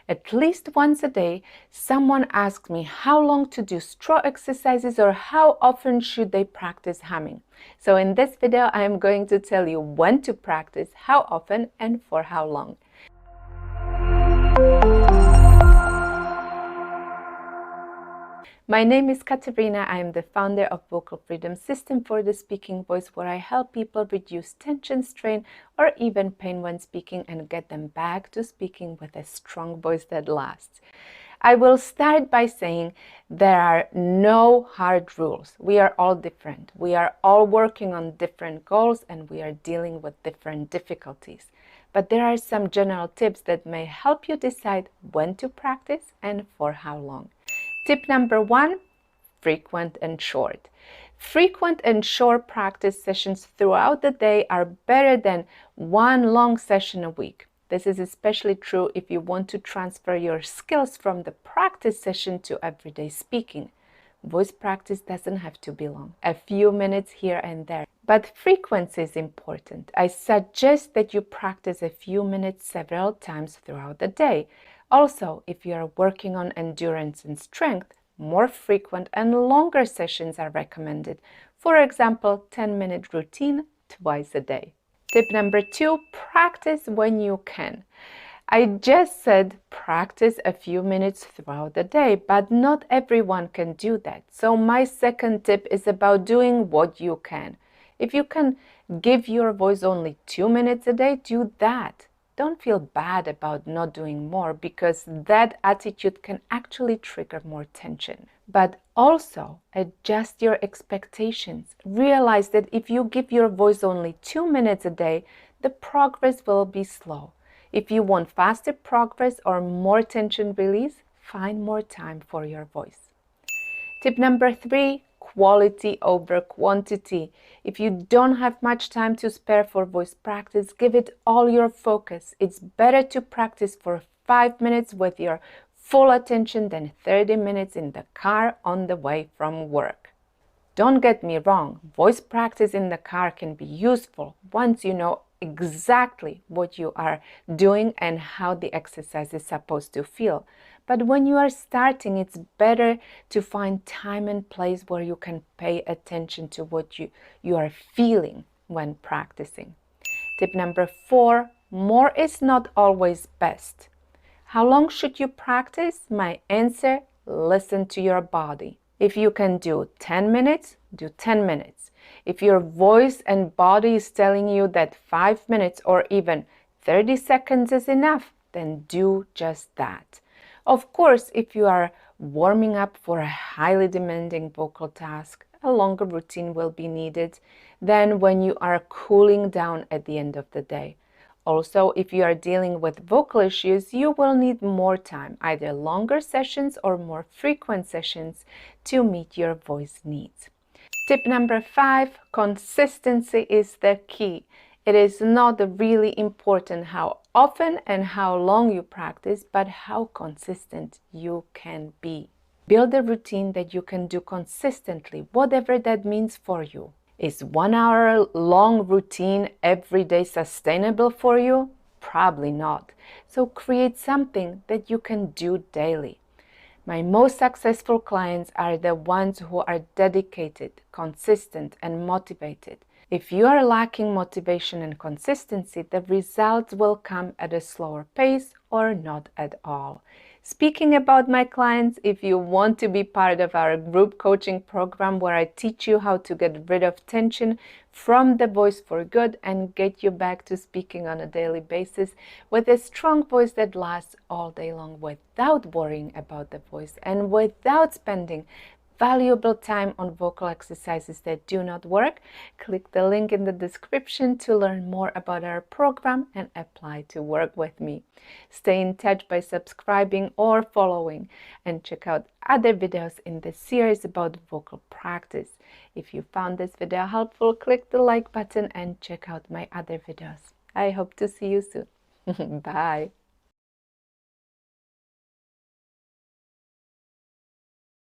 At least once a day, someone asks me how long to do straw exercises or how often should they practice humming. So in this video, I am going to tell you when to practice, how often, and for how long. My name is Katarina. I am the founder of Vocal Freedom System for the Speaking Voice, where I help people reduce tension, strain, or even pain when speaking and get them back to speaking with a strong voice that lasts. I will start by saying there are no hard rules. We are all different. We are all working on different goals and we are dealing with different difficulties. But there are some general tips that may help you decide when to practice and for how long. Tip number 1, frequent and short. Frequent and short practice sessions throughout the day are better than one long session a week. This is especially true if you want to transfer your skills from the practice session to everyday speaking. Voice practice doesn't have to be long, a few minutes here and there. But frequency is important. I suggest that you practice a few minutes several times throughout the day. Also, if you are working on endurance and strength, more frequent and longer sessions are recommended. For example, 10-minute routine twice a day. Tip number 2, practice when you can. I just said practice a few minutes throughout the day, but not everyone can do that. So my second tip is about doing what you can. If you can give your voice only 2 minutes a day, do that. Don't feel bad about not doing more, because that attitude can actually trigger more tension. But also adjust your expectations. Realize that if you give your voice only 2 minutes a day, the progress will be slow. If you want faster progress or more tension release, find more time for your voice. Tip number 3, quality over quantity. If you don't have much time to spare for voice practice, give it all your focus. It's better to practice for 5 minutes with your full attention than 30 minutes in the car on the way from work. Don't get me wrong, voice practice in the car can be useful once you know exactly what you are doing and how the exercise is supposed to feel. But when you are starting, it's better to find time and place where you can pay attention to what you are feeling when practicing. Tip number 4, more is not always best. How long should you practice? My answer, listen to your body. If you can do 10 minutes, do 10 minutes. If your voice and body is telling you that 5 minutes or even 30 seconds is enough, then do just that. Of course, if you are warming up for a highly demanding vocal task, a longer routine will be needed than when you are cooling down at the end of the day. Also, if you are dealing with vocal issues, you will need more time, either longer sessions or more frequent sessions to meet your voice needs. Tip number 5, consistency is the key. It is not really important how often and how long you practice, but how consistent you can be. Build a routine that you can do consistently, whatever that means for you. Is 1 hour long routine every day sustainable for you? Probably not. So create something that you can do daily. My most successful clients are the ones who are dedicated, consistent, and motivated. If you are lacking motivation and consistency, the results will come at a slower pace or not at all. Speaking about my clients, if you want to be part of our group coaching program where I teach you how to get rid of tension from the voice for good and get you back to speaking on a daily basis with a strong voice that lasts all day long without worrying about the voice and without spending valuable time on vocal exercises that do not work, click the link in the description to learn more about our program and apply to work with me. Stay in touch by subscribing or following, and check out other videos in this series about vocal practice. If you found this video helpful, click the like button and check out my other videos. I hope to see you soon. Bye!